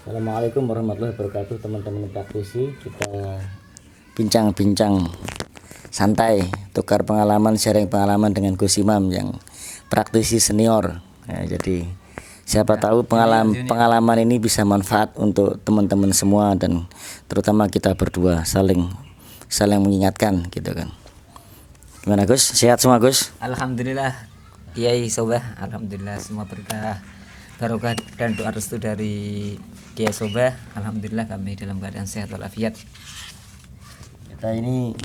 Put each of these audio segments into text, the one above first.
Assalamualaikum warahmatullahi wabarakatuh, teman-teman praktisi. Kita bincang-bincang santai, tukar pengalaman, sharing pengalaman dengan Gus Imam yang praktisi senior. Ya, jadi siapa tahu pengalaman ini bisa manfaat untuk teman-teman semua dan terutama kita berdua saling mengingatkan gitu kan. Gimana Gus? Sehat semua Gus? Alhamdulillah, Kiai Sobah, alhamdulillah semua berkah barokah dan doa restu dari Kiai Sobah. Alhamdulillah kami dalam keadaan sehat walafiat. Kita ini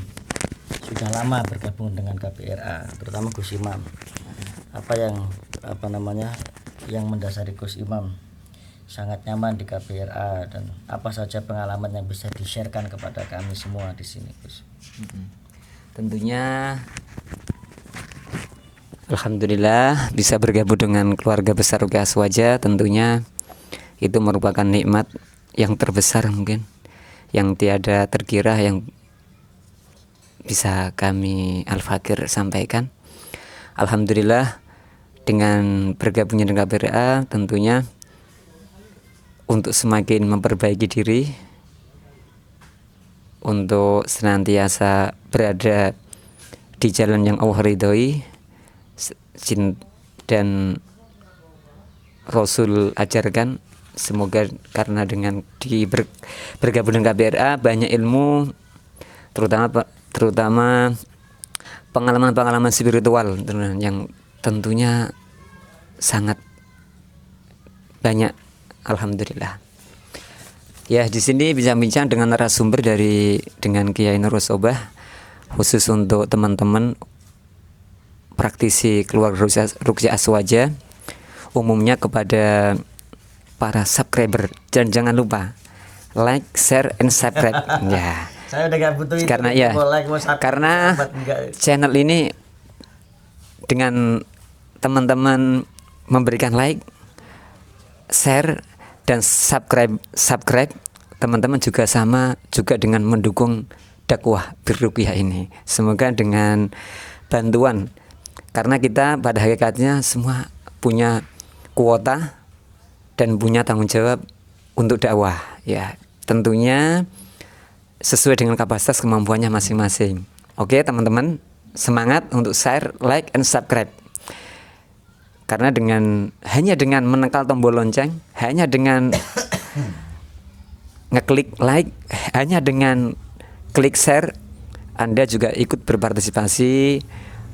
sudah lama bergabung dengan KPRA, terutama Gus Imam. Yang mendasari Gus Imam sangat nyaman di KPRA dan apa saja pengalaman yang bisa di-sharekan kepada kami semua di sini, Gus? Tentunya alhamdulillah bisa bergabung dengan keluarga besar Ruqyah Aswaja. Tentunya itu merupakan nikmat yang terbesar mungkin yang tiada terkira yang bisa kami Al-Fakir sampaikan. Alhamdulillah dengan bergabungnya dengan KPRA tentunya untuk semakin memperbaiki diri, untuk senantiasa berada di jalan yang Allah ridhoi dan Rasul ajarkan. Semoga karena dengan bergabung dengan KPRA banyak ilmu, terutama pengalaman-pengalaman spiritual yang tentunya sangat banyak. Alhamdulillah. Ya, di sini bisa bincang dengan narasumber dengan Kiai Nurul Sobah, khusus untuk teman-teman praktisi keluarga Ruqyah Aswaja, umumnya kepada para subscriber, dan jangan lupa like, share, and subscribe. Ya. Saya udah gak butuh itu. Karena channel ini dengan teman-teman memberikan like, share, dan subscribe, teman-teman juga sama juga dengan mendukung dakwah Birruqyah ini. Semoga dengan bantuan, karena kita pada hakikatnya semua punya kuota dan punya tanggung jawab untuk dakwah. Ya, tentunya sesuai dengan kapasitas kemampuannya masing-masing. Oke teman-teman, semangat untuk share, like, and subscribe. Karena hanya dengan menekan tombol lonceng, hanya dengan ngeklik like, hanya dengan klik share, Anda juga ikut berpartisipasi,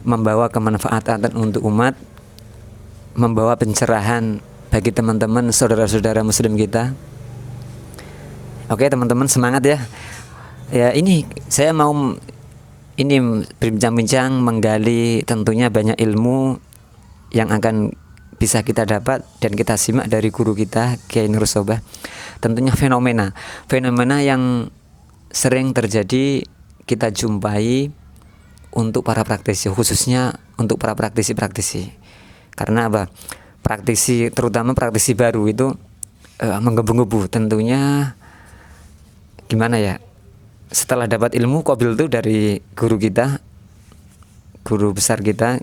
membawa kemanfaatan untuk umat, membawa pencerahan bagi teman-teman saudara-saudara muslim kita. Oke teman-teman, semangat ya. Ya, ini saya mau berbincang-bincang, menggali tentunya banyak ilmu yang akan bisa kita dapat dan kita simak dari guru kita Kiai Nurul Sobah. Tentunya fenomena yang sering terjadi kita jumpai untuk para praktisi, khususnya untuk para praktisi. Karena apa? Terutama praktisi baru itu menggebu-gebu. Tentunya gimana ya? Setelah dapat ilmu qabil itu dari guru besar kita,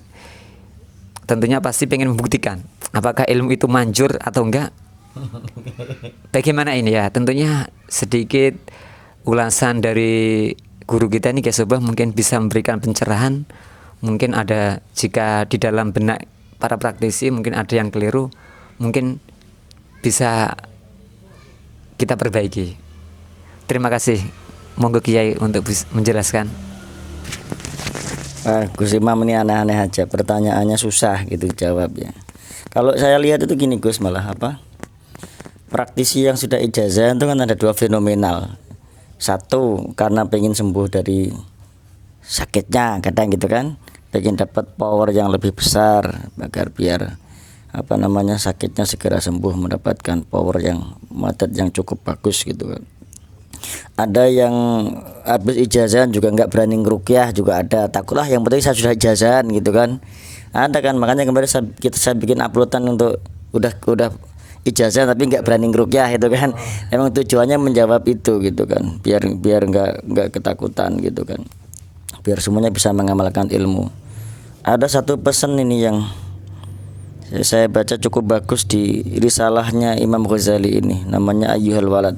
tentunya pasti pengen membuktikan apakah ilmu itu manjur atau enggak. Bagaimana ini ya? Tentunya sedikit ulasan dari guru kita ini Kiai Sobah mungkin bisa memberikan pencerahan. Mungkin ada, jika di dalam benak para praktisi mungkin ada yang keliru, mungkin bisa kita perbaiki. Terima kasih. Monggo Kiai untuk menjelaskan. Gus Imam ini aneh-aneh aja, pertanyaannya susah gitu jawabnya. Kalau saya lihat itu gini Gus, malah praktisi yang sudah ijazah itu kan ada dua fenomenal. Satu, karena pengen sembuh dari sakitnya kadang gitu kan, pengen dapat power yang lebih besar agar biar sakitnya segera sembuh, mendapatkan power yang madat yang cukup bagus gitu kan. Ada yang habis ijazah juga nggak berani ngeruqyah, juga ada, takutlah yang penting saya sudah ijazah gitu kan. Ada kan, makanya kemarin saya bikin uploadan untuk udah ijazah tapi nggak berani ngeruqyah itu kan. Emang tujuannya menjawab itu gitu kan, biar nggak ketakutan gitu kan, biar semuanya bisa mengamalkan ilmu. Ada satu pesan ini yang Saya baca cukup bagus di risalahnya Imam Ghazali ini, namanya Ayyuhal Walad.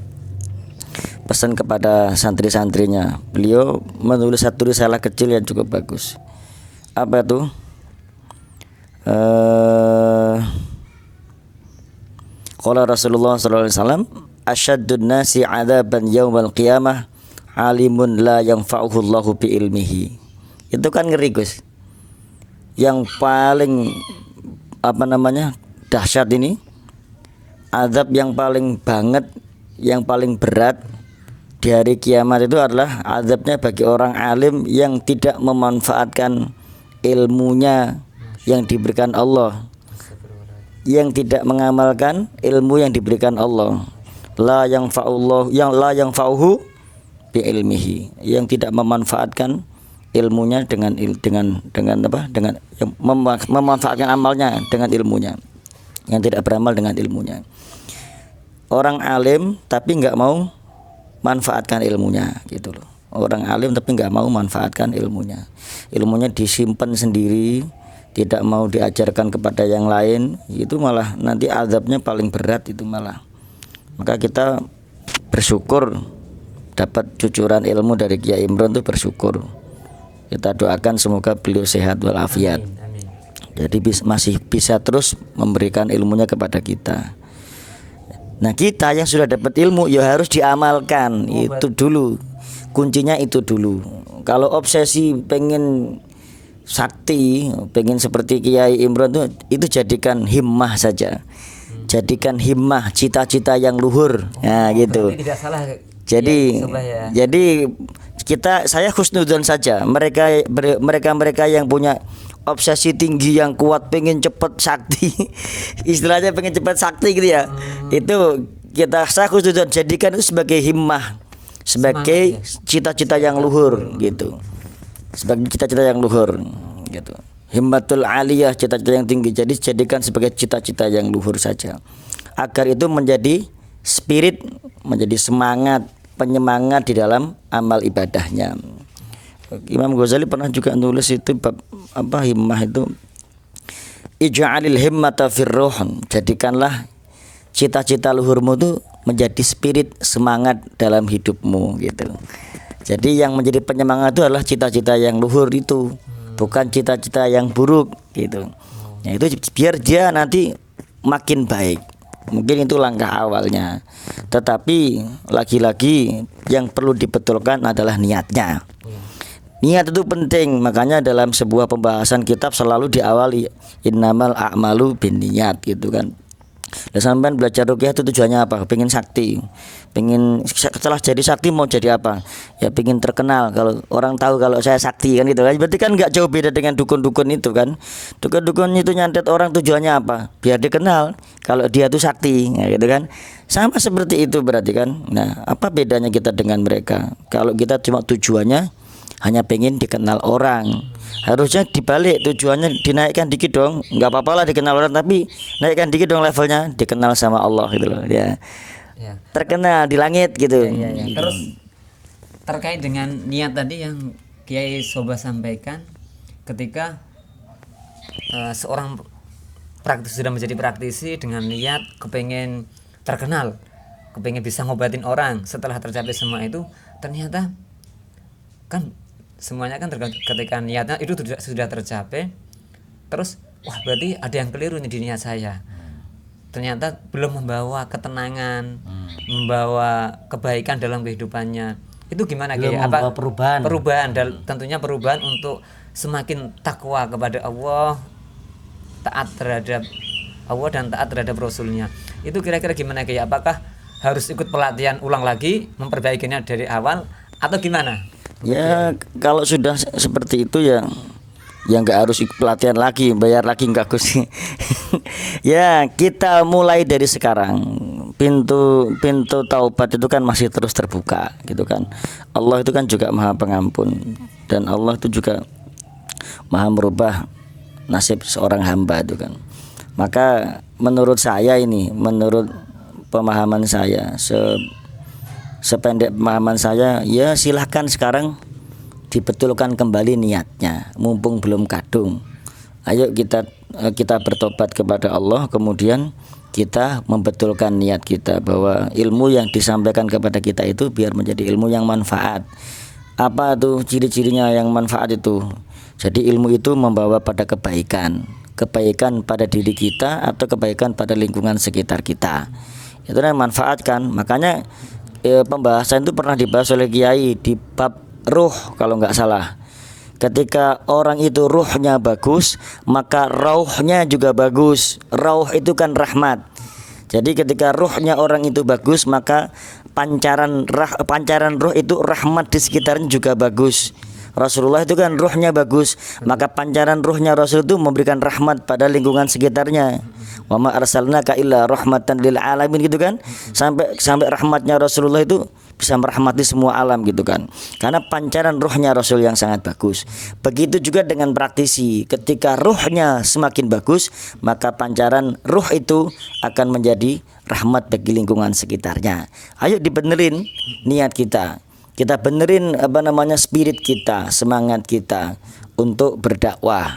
Pesan kepada santri-santrinya. Beliau menulis satu risalah kecil yang cukup bagus. Apa itu? Qala Rasulullah sallallahu alaihi wasallam, asyaddun nasi 'adzaban yaumal qiyamah alimun la yanfa'uhu Allahu bi ilmihi. Itu kan ngeri, Gus. Yang paling dahsyat ini, azab yang paling banget, yang paling berat di hari kiamat itu adalah azabnya bagi orang alim yang tidak memanfaatkan ilmunya yang diberikan Allah, yang tidak mengamalkan ilmu yang diberikan Allah. La yang fa'uhu bi ilmihi, yang tidak memanfaatkan ilmunya dengan memanfaatkan amalnya dengan ilmunya, yang tidak beramal dengan ilmunya. Orang alim tapi nggak mau manfaatkan ilmunya, gitu loh. Orang alim tapi nggak mau manfaatkan ilmunya. Ilmunya disimpan sendiri, tidak mau diajarkan kepada yang lain, itu malah nanti azabnya paling berat itu malah. Maka kita bersyukur dapat cucuran ilmu dari Kiai Imron itu bersyukur. Kita doakan semoga beliau sehat walafiat. Amin. Jadi masih bisa terus memberikan ilmunya kepada kita. Nah, kita yang sudah dapat ilmu ya harus diamalkan. Itu dulu. Kuncinya itu dulu. Kalau obsesi pengen sakti, pengen seperti Kiai Imron itu jadikan himmah saja. Jadikan himmah, cita-cita yang luhur. Nah, gitu. Tidak salah. Jadi saya husnudzon saja. Mereka yang punya obsesi tinggi yang kuat, pengen cepet sakti, istilahnya pengen cepet sakti gitu ya. Itu saya husnudzon, jadikan itu sebagai himmah, sebagai cita-cita yang luhur gitu. Sebagai cita-cita yang luhur gitu. Himmatul aliyah, cita-cita yang tinggi. Jadi jadikan sebagai cita-cita yang luhur saja. Agar itu menjadi spirit, menjadi semangat, penyemangat di dalam amal ibadahnya. Imam Ghazali pernah juga nulis itu bab himmah itu, ij'alil himmata firruh, jadikanlah cita-cita luhurmu itu menjadi spirit, semangat dalam hidupmu gitu. Jadi yang menjadi penyemangat itu adalah cita-cita yang luhur itu, bukan cita-cita yang buruk gitu. Nah, itu biar dia nanti makin baik. Mungkin itu langkah awalnya. Tetapi lagi-lagi yang perlu dibetulkan adalah niatnya. Niat itu penting. Makanya dalam sebuah pembahasan kitab selalu diawali innamal a'malu binniyat gitu kan. Dan sampean belajar ruqyah itu tujuannya apa? Pengen sakti. Pengen setelah jadi sakti mau jadi apa? Ya pengen terkenal, kalau orang tahu kalau saya sakti kan gitu kan. Berarti kan enggak jauh beda dengan dukun-dukun itu kan. Dukun-dukun itu nyantet orang tujuannya apa? Biar dikenal kalau dia itu sakti, ya gitu kan. Sama seperti itu berarti kan. Nah, apa bedanya kita dengan mereka? Kalau kita cuma tujuannya hanya pengen dikenal orang, harusnya dibalik, tujuannya dinaikkan dikit dong. Nggak apa-apa lah dikenal orang, tapi naikkan dikit dong levelnya, dikenal sama Allah gitu loh ya. Terkenal di langit gitu. Terus terkait dengan niat tadi yang Kiai Soba sampaikan, ketika seorang sudah menjadi praktisi dengan niat kepengen terkenal, kepengen bisa ngobatin orang, setelah tercapai semua itu ternyata kan semuanya kan ketika niatnya itu sudah tercapai, terus wah berarti ada yang keliru nih di niat saya, ternyata belum membawa ketenangan, membawa kebaikan dalam kehidupannya. Itu gimana Kiai? Apa perubahan dan tentunya perubahan untuk semakin takwa kepada Allah, taat terhadap Allah dan taat terhadap Rasulnya. Itu kira-kira gimana Kiai? Apakah harus ikut pelatihan ulang lagi, memperbaikinya dari awal atau gimana? Ya kalau sudah seperti itu ya nggak harus pelatihan lagi, bayar lagi nggak Gus. Ya kita mulai dari sekarang. Pintu taubat itu kan masih terus terbuka gitu kan. Allah itu kan juga Maha Pengampun, dan Allah itu juga Maha merubah nasib seorang hamba itu kan. Maka menurut saya ini, menurut pemahaman saya, sependek pemahaman saya, ya silahkan sekarang dibetulkan kembali niatnya, mumpung belum kadung. Ayo kita kita bertobat kepada Allah, kemudian kita membetulkan niat kita bahwa ilmu yang disampaikan kepada kita itu biar menjadi ilmu yang manfaat. Apa tuh ciri-cirinya yang manfaat itu? Jadi ilmu itu membawa pada kebaikan pada diri kita atau kebaikan pada lingkungan sekitar kita. Itu yang manfaatkan. Makanya pembahasan itu pernah dibahas oleh Kiai di bab ruh kalau nggak salah. Ketika orang itu ruhnya bagus, maka rauhnya juga bagus. Rauh itu kan rahmat. Jadi ketika ruhnya orang itu bagus, maka pancaran ruh itu rahmat di sekitarnya juga bagus. Rasulullah itu kan ruhnya bagus, maka pancaran ruhnya Rasul itu memberikan rahmat pada lingkungan sekitarnya. Wa ma arsalnaka illa rahmatan lil alamin gitu kan. Sampai rahmatnya Rasulullah itu bisa merahmati semua alam gitu kan. Karena pancaran ruhnya Rasul yang sangat bagus. Begitu juga dengan praktisi. Ketika ruhnya semakin bagus, maka pancaran ruh itu akan menjadi rahmat bagi lingkungan sekitarnya. Ayo dibenerin niat kita. Kita benerin spirit kita, semangat kita untuk berdakwah.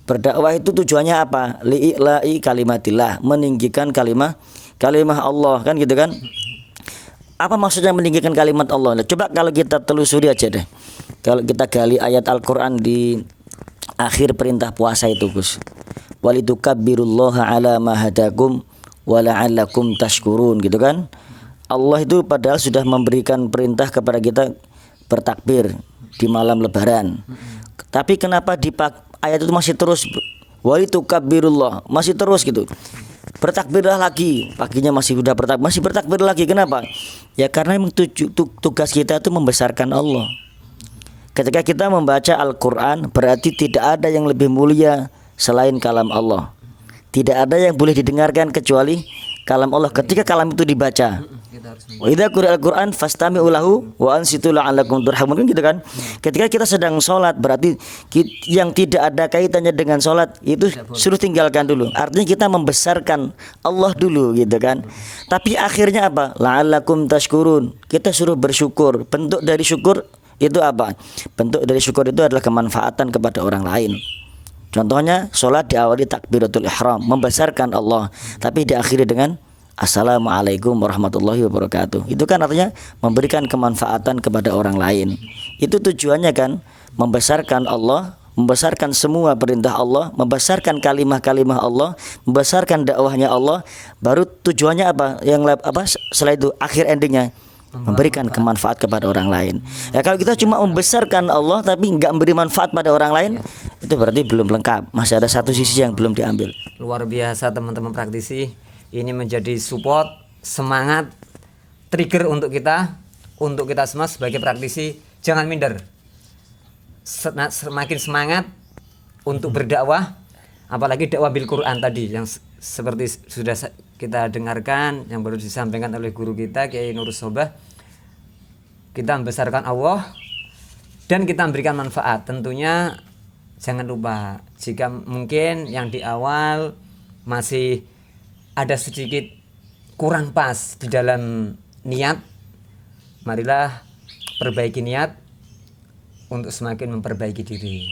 Berdakwah itu tujuannya apa? Li'ila'i kalimatillah, meninggikan kalimah Allah kan gitu kan. Apa maksudnya meninggikan kalimat Allah? Coba kalau kita telusuri aja deh. Kalau kita gali ayat Al-Qur'an di akhir perintah puasa itu, Gus. Walitukabbirullaha ala ma hadakum wa la'allakum tashkurun gitu kan. Allah itu padahal sudah memberikan perintah kepada kita bertakbir di malam lebaran. Tapi kenapa di ayat itu masih terus walitukabbirullah, masih terus gitu. Bertakbirlah lagi, paginya masih bertakbir lagi. Kenapa? Ya karena memang tugas kita itu membesarkan Allah. Ketika kita membaca Al-Qur'an, berarti tidak ada yang lebih mulia selain kalam Allah. Tidak ada yang boleh didengarkan kecuali kalam Allah. Ketika kalam itu dibaca, wa idza quri'al Qur'an fastami'u lahu wa ansitu la'allakum turhamun kan gitu kan. Ketika kita sedang sholat, berarti yang tidak ada kaitannya dengan sholat itu suruh tinggalkan dulu. Artinya kita membesarkan Allah dulu gitu kan. Tapi akhirnya apa? La'allakum tashkurun. Kita suruh bersyukur. Bentuk dari syukur itu apa? Bentuk dari syukur itu adalah kemanfaatan kepada orang lain. Contohnya sholat diawali takbiratul ihram, membesarkan Allah, tapi diakhiri dengan Assalamualaikum warahmatullahi wabarakatuh. Itu kan artinya memberikan kemanfaatan kepada orang lain. Itu tujuannya kan, membesarkan Allah, membesarkan semua perintah Allah, membesarkan kalimah-kalimah Allah, membesarkan dakwahnya Allah. Baru tujuannya apa? Setelah itu akhir endingnya memberikan kemanfaat kepada orang lain. Ya kalau kita cuma membesarkan Allah tapi nggak memberi manfaat pada orang lain, itu berarti belum lengkap. Masih ada satu sisi yang belum diambil. Luar biasa teman-teman praktisi. Ini menjadi support, semangat, trigger untuk kita semua sebagai praktisi. Jangan minder. Semakin semangat untuk berdakwah, apalagi dakwah bil Quran tadi yang seperti sudah kita dengarkan, yang baru disampaikan oleh guru kita Kiai Nurus Sobah. Kita membesarkan Allah dan kita memberikan manfaat. Tentunya jangan lupa, jika mungkin yang di awal masih ada sedikit kurang pas di dalam niat, marilah perbaiki niat untuk semakin memperbaiki diri.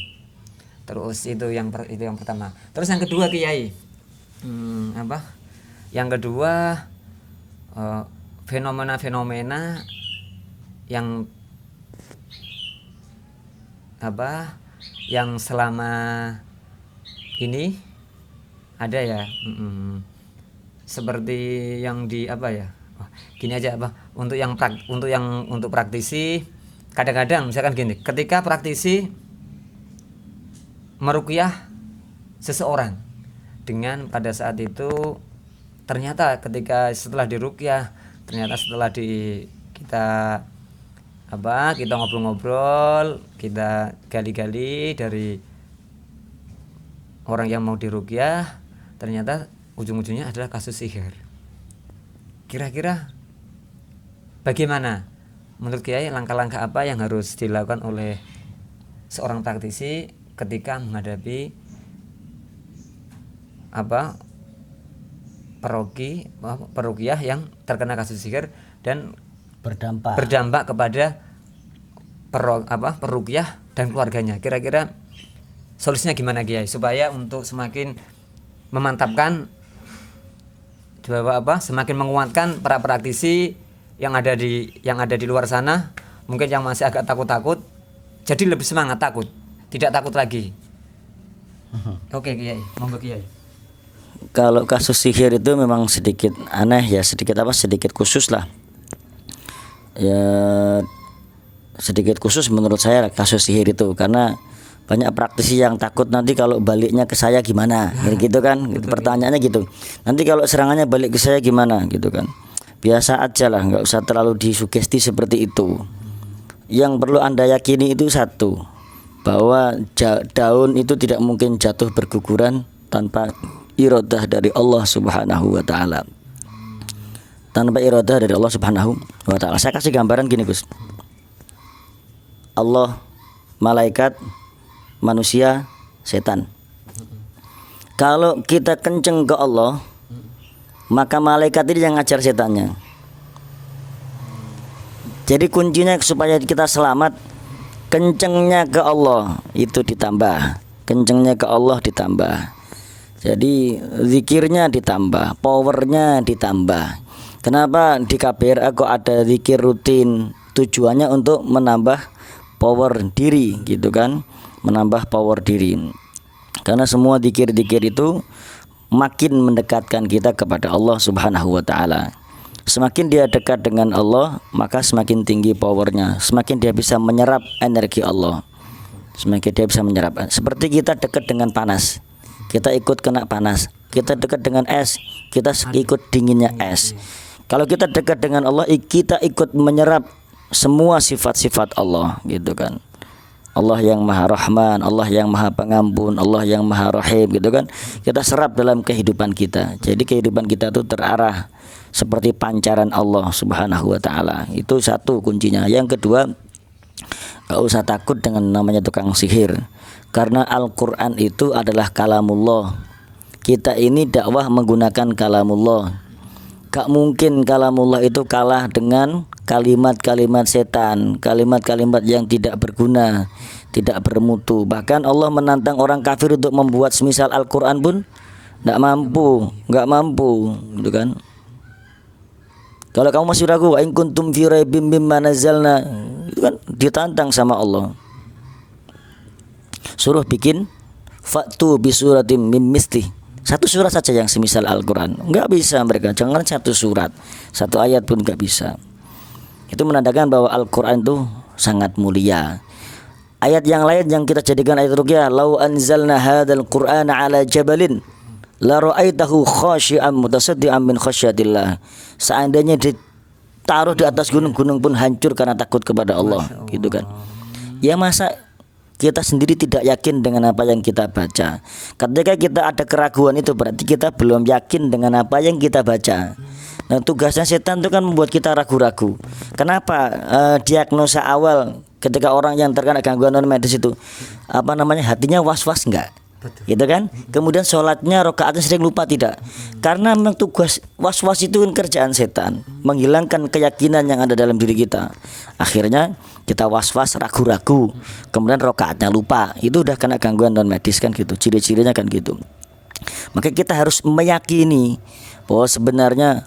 Terus itu yang pertama. Terus yang kedua Kiai, Yang kedua fenomena-fenomena yang yang selama ini ada ya. Seperti yang di gini aja untuk praktisi, kadang-kadang misalkan gini, ketika praktisi meruqyah seseorang dengan pada saat itu ternyata setelah diruqyah, ternyata setelah kita ngobrol-ngobrol, kita gali-gali dari orang yang mau diruqyah, ternyata ujung-ujungnya adalah kasus sihir. Kira-kira bagaimana menurut Kiai, langkah-langkah apa yang harus dilakukan oleh seorang praktisi ketika menghadapi peruqyah yang terkena kasus sihir dan berdampak kepada peruqyah dan keluarganya? Kira-kira solusinya gimana Kiai supaya untuk semakin memantapkan semakin menguatkan para praktisi yang ada di luar sana, mungkin yang masih agak takut-takut jadi lebih semangat, tidak takut lagi. Oke Kiai, monggo Kiai. Kalau kasus sihir itu memang sedikit aneh ya, sedikit khusus lah ya, sedikit khusus menurut saya kasus sihir itu, karena banyak praktisi yang takut nanti kalau baliknya ke saya gimana, gitu kan, gitu, pertanyaannya gitu, nanti kalau serangannya balik ke saya gimana, gitu kan. Biasa aja lah, nggak usah terlalu disugesti seperti itu. Yang perlu Anda yakini itu satu, bahwa daun itu tidak mungkin jatuh berguguran tanpa iradah dari Allah Subhanahu wa taala. Tanpa iradah dari Allah Subhanahu wa taala. Saya kasih gambaran gini, Gus. Allah, malaikat, manusia, setan. Kalau kita kenceng ke Allah, maka malaikat ini yang ngajar setannya. Jadi kuncinya supaya kita selamat, kencengnya ke Allah itu ditambah, kencengnya ke Allah ditambah. Jadi zikirnya ditambah, powernya ditambah. Kenapa di KBRA kok ada zikir rutin? Tujuannya untuk menambah power diri, gitu kan, menambah power diri. Karena semua zikir-zikir itu makin mendekatkan kita kepada Allah Subhanahu wa taala. Semakin dia dekat dengan Allah, maka semakin tinggi powernya, semakin dia bisa menyerap energi Allah, semakin dia bisa menyerap. Seperti kita dekat dengan panas, kita ikut kena panas. Kita dekat dengan es, kita ikut dinginnya es. Kalau kita dekat dengan Allah, kita ikut menyerap semua sifat-sifat Allah, gitu kan. Allah yang Maha Rahman, Allah yang Maha Pengampun, Allah yang Maha Rahim, gitu kan. Kita serap dalam kehidupan kita. Jadi kehidupan kita itu terarah seperti pancaran Allah Subhanahu wa taala. Itu satu kuncinya. Yang kedua, gak usah takut dengan namanya tukang sihir, karena Al-Qur'an itu adalah kalamullah. Kita ini dakwah menggunakan kalamullah. Gak mungkin kalamullah itu kalah dengan kalimat-kalimat setan, kalimat-kalimat yang tidak berguna, tidak bermutu. Bahkan Allah menantang orang kafir untuk membuat semisal Al-Qur'an pun gak mampu, gitu kan. Kalau kamu masih ragu, in kuntum fi raibim mimma nazzalna, itu kan ditantang sama Allah. Suruh bikin fa'tu bi suratim mim misli. Satu surat saja yang semisal Al-Qur'an. Enggak bisa mereka, jangan satu surat, satu ayat pun enggak bisa. Itu menandakan bahwa Al-Qur'an itu sangat mulia. Ayat yang lain yang kita jadikan ayat ruqyah, lau anzalna hadzal qur'ana ala jabalin la ra'aitahu khashi'an mutasaddian min khasyatillah. Seandainya ditaruh di atas gunung-gunung pun hancur karena takut kepada Allah, gitu kan. Ya masa kita sendiri tidak yakin dengan apa yang kita baca. Ketika kita ada keraguan, itu berarti kita belum yakin dengan apa yang kita baca. Nah, tugasnya setan itu kan membuat kita ragu-ragu. Kenapa? Diagnosa awal ketika orang yang terkena gangguan non medis itu hatinya was-was enggak? Gitu kan? Kemudian sholatnya rakaatnya sering lupa tidak? Karena memang tugas was-was itu kan kerjaan setan, menghilangkan keyakinan yang ada dalam diri kita. Akhirnya kita was-was, ragu-ragu, kemudian rakaatnya lupa. Itu udah kena gangguan non medis kan gitu. Ciri-cirinya kan gitu. Maka kita harus meyakini bahwa sebenarnya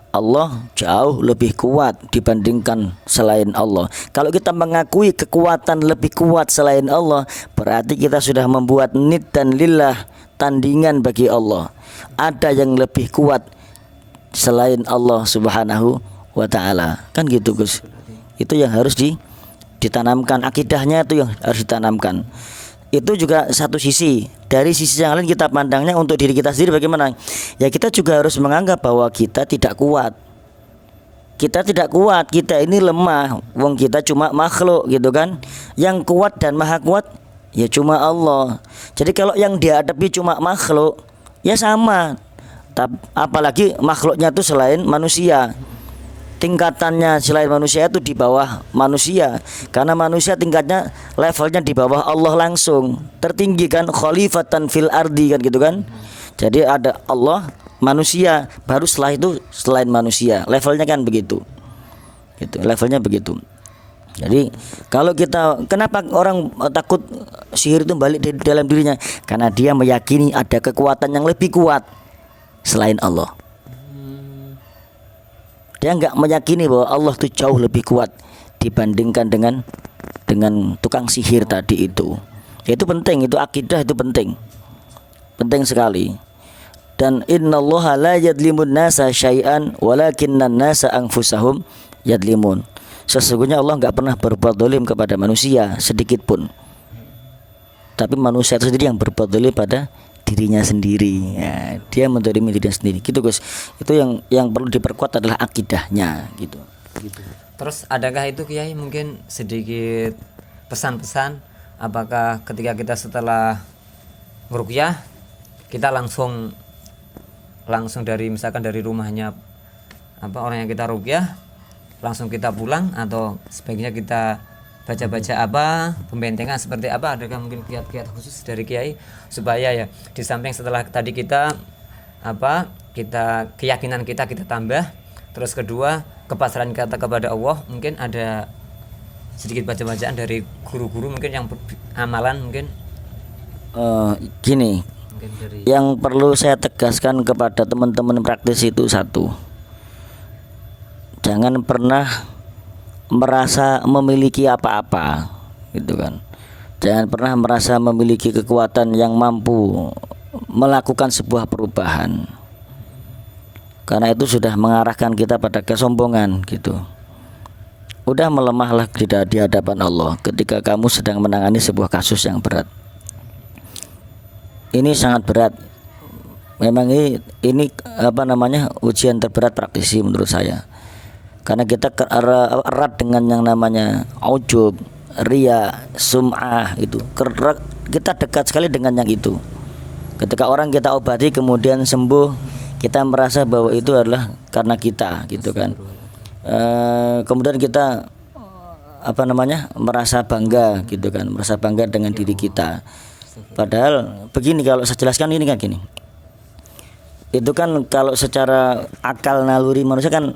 Allah jauh lebih kuat dibandingkan selain Allah. Kalau kita mengakui kekuatan lebih kuat selain Allah, berarti kita sudah membuat nid dan lillah, tandingan bagi Allah. Ada yang lebih kuat selain Allah Subhanahu wa ta'ala. Kan gitu Gus. Itu yang harus ditanamkan, akidahnya itu yang harus ditanamkan. Itu juga satu sisi. Dari sisi yang lain kita pandangnya untuk diri kita sendiri bagaimana? Ya kita juga harus menganggap bahwa kita tidak kuat. Kita tidak kuat, kita ini lemah. Wong kita cuma makhluk, gitu kan. Yang kuat dan maha kuat ya cuma Allah. Jadi kalau yang dihadapi cuma makhluk, ya sama. Apalagi makhluknya itu selain manusia. Tingkatannya selain manusia itu di bawah manusia, karena manusia tingkatnya levelnya di bawah Allah langsung, tertinggi kan, khalifatan fil ardi kan gitu kan. Jadi ada Allah, manusia, baru setelah itu selain manusia, levelnya kan begitu, gitu, levelnya begitu. Jadi kalau kita, kenapa orang takut sihir itu balik di dalam dirinya? Karena dia meyakini ada kekuatan yang lebih kuat selain Allah. Dia nggak meyakini bahwa Allah itu jauh lebih kuat dibandingkan dengan tukang sihir tadi itu. Itu penting, itu akidah, itu penting sekali. Dan innallaha la yadlimun nasa syai'an walakinnan nasa anfusahum yadlimun. Sesungguhnya Allah nggak pernah berbuat zalim kepada manusia sedikit pun, tapi manusia itu sendiri yang berbuat zalim pada dirinya sendiri. Ya, dia menzalimi dirinya sendiri. Gitu Gus. Itu yang perlu diperkuat adalah akidahnya gitu. Terus adakah itu Kiai mungkin sedikit pesan-pesan, apakah ketika kita setelah meruqyah kita langsung dari misalkan dari rumahnya orang yang kita ruqyah langsung kita pulang, atau sebaiknya kita baca-baca pembentengan seperti apa? Adakah mungkin kiat-kiat khusus dari Kiai supaya ya di samping setelah tadi kita keyakinan kita tambah, terus kedua kepasrahan kita kepada Allah, mungkin ada sedikit baca-bacaan dari guru-guru mungkin yang amalan mungkin gini mungkin dari... Yang perlu saya tegaskan kepada teman-teman praktis itu satu, jangan pernah merasa memiliki apa-apa gitu kan. Jangan pernah merasa memiliki kekuatan yang mampu melakukan sebuah perubahan, karena itu sudah mengarahkan kita pada kesombongan gitu. Udah melemahlah di hadapan Allah ketika kamu sedang menangani sebuah kasus yang berat. Ini sangat berat. Memang ini ujian terberat praktisi menurut saya. Karena kita erat dengan yang namanya ujub, riya, sum'ah itu. Kita dekat sekali dengan yang itu. Ketika orang kita obati kemudian sembuh, kita merasa bahwa itu adalah karena kita gitu kan. Kemudian kita merasa bangga gitu kan, merasa bangga dengan diri kita. Padahal begini, kalau saya jelaskan ini kan gini. Itu kan kalau secara akal naluri manusia kan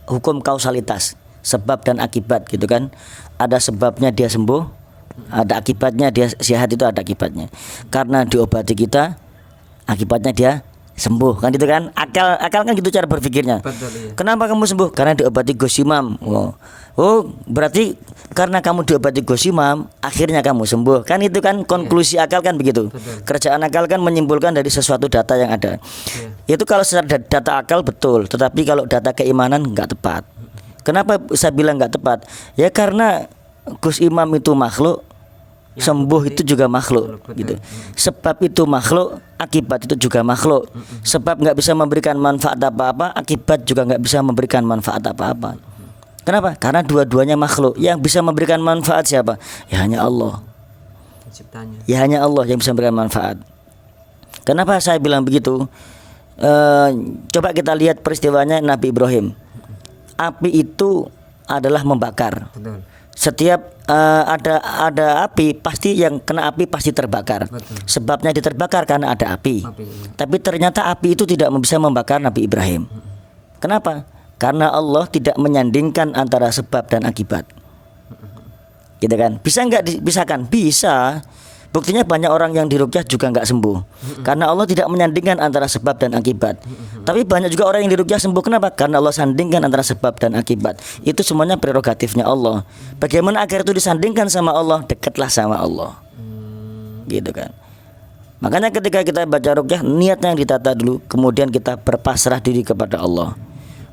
hukum kausalitas, sebab dan akibat gitu kan. Ada sebabnya dia sembuh, ada akibatnya dia sehat, itu ada akibatnya. Karena diobati kita, akibatnya dia sembuh kan, itu kan akal kan gitu cara berpikirnya. Betul, iya. Kenapa kamu sembuh? Karena diobati Gus Imam. Oh berarti karena kamu diobati Gus Imam akhirnya kamu sembuh kan, itu kan konklusi akal kan begitu. Betul. Kerjaan akal kan menyimpulkan dari sesuatu data yang ada. Itu kalau secara data akal betul, tetapi kalau data keimanan nggak tepat. Kenapa saya bilang nggak tepat? Ya karena Gus Imam itu makhluk, sembuh itu juga makhluk gitu. Sebab itu makhluk, akibat itu juga makhluk. Sebab nggak bisa memberikan manfaat apa-apa, akibat juga nggak bisa memberikan manfaat apa-apa. Kenapa? Karena dua-duanya makhluk. Yang bisa memberikan manfaat siapa? Ya hanya Allah. Penciptanya. Ya hanya Allah yang bisa memberikan manfaat. Kenapa saya bilang begitu? Coba kita lihat peristiwanya Nabi Ibrahim. Api itu adalah membakar. Betul. Setiap ada api, pasti yang kena api pasti terbakar. Betul. Sebabnya diterbakar karena ada api. Iya. Tapi ternyata api itu tidak bisa membakar Nabi Ibrahim. Kenapa? Karena Allah tidak menyandingkan antara sebab dan akibat. Gitu kan? Bisa nggak dipisahkan? Bisa. Buktinya banyak orang yang diruqyah juga nggak sembuh, karena Allah tidak menyandingkan antara sebab dan akibat. Tapi banyak juga orang yang diruqyah sembuh. Kenapa? Karena Allah sandingkan antara sebab dan akibat. Itu semuanya prerogatifnya Allah. Bagaimana agar itu disandingkan sama Allah? Dekatlah sama Allah. Gitu kan? Makanya ketika kita baca ruqyah, niatnya yang ditata dulu, kemudian kita berpasrah diri kepada Allah.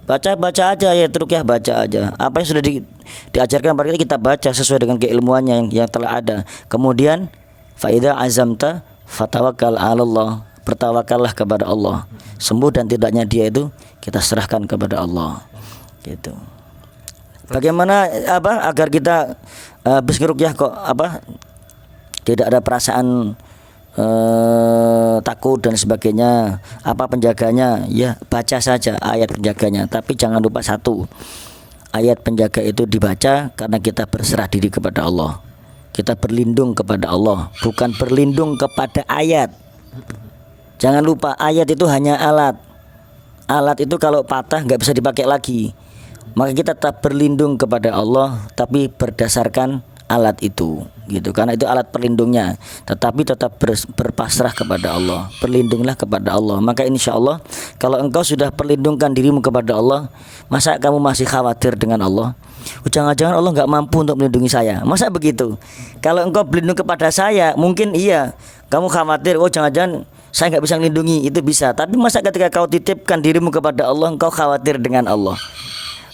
Baca aja ya ruqyah, baca aja. Apa yang sudah diajarkan pada kita baca sesuai dengan keilmuannya yang telah ada. Kemudian fa idza azamta fatawakkal 'ala Allah. Bertawakallah kepada Allah. Sembuh dan tidaknya dia itu kita serahkan kepada Allah. Gitu. Bagaimana agar kita habis ruqyah kok tidak ada perasaan takut dan sebagainya, apa penjaganya? Ya baca saja ayat penjaganya, tapi jangan lupa satu, ayat penjaga itu dibaca karena kita berserah diri kepada Allah, kita berlindung kepada Allah, bukan berlindung kepada ayat. Jangan lupa ayat itu hanya alat itu kalau patah nggak bisa dipakai lagi. maka kita tetap berlindung kepada Allah tapi berdasarkan alat itu gitu, karena itu alat pelindungnya, tetapi tetap berpasrah kepada Allah, berlindunglah kepada Allah. Maka insya Allah kalau engkau sudah perlindungkan dirimu kepada Allah, masa kamu masih khawatir dengan Allah? Jangan-jangan Allah nggak mampu untuk melindungi saya, masa begitu? Kalau engkau berlindung kepada saya, mungkin iya kamu khawatir, oh jangan-jangan saya nggak bisa melindungi, itu bisa. Tapi masa ketika kau titipkan dirimu kepada Allah, engkau khawatir dengan Allah,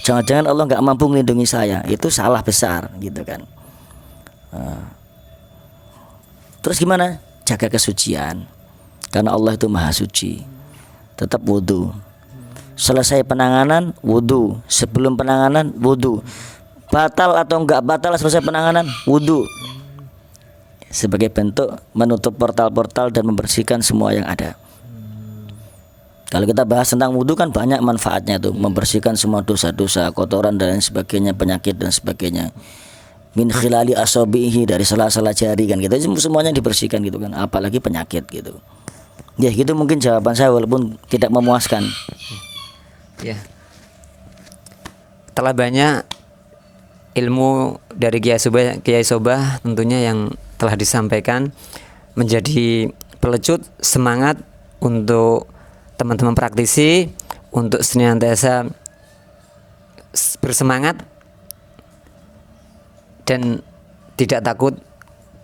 jangan-jangan Allah nggak mampu melindungi saya, itu salah besar gitu kan. Terus gimana? Jaga kesucian, karena Allah itu maha suci. Tetap wudhu. Selesai penanganan wudhu, sebelum penanganan wudhu. Batal atau enggak batal selesai penanganan wudhu, sebagai bentuk menutup portal-portal dan membersihkan semua yang ada. Kalau kita bahas tentang wudhu kan banyak manfaatnya tuh, membersihkan semua dosa-dosa, kotoran dan lain sebagainya, penyakit dan sebagainya. Min khilali asabihi, dari sela-sela jari kan gitu, semuanya dibersihkan gitu kan, apalagi penyakit gitu. Ya gitu mungkin jawaban saya, walaupun tidak memuaskan. Ya. Telah banyak ilmu dari Kiai Sobah tentunya yang telah disampaikan, menjadi pelecut semangat untuk teman-teman praktisi untuk senantiasa bersemangat dan tidak takut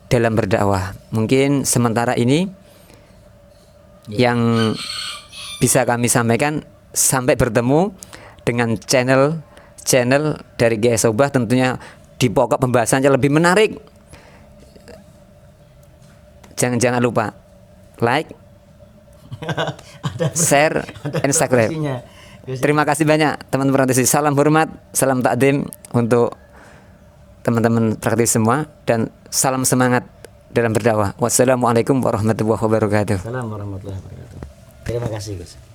dalam berdakwah. Mungkin sementara ini yang bisa kami sampaikan. Sampai bertemu dengan channel dari Kiai Sobah, tentunya di pokok pembahasannya lebih menarik. Jangan lupa like, share, and subscribe. Terima kasih banyak teman-teman praktisi. Salam hormat, salam takdim untuk teman-teman praktisi semua, dan salam semangat dalam berdakwah. Wassalamualaikum warahmatullahi wabarakatuh. Assalamualaikum warahmatullahi wabarakatuh. Terima kasih Gus.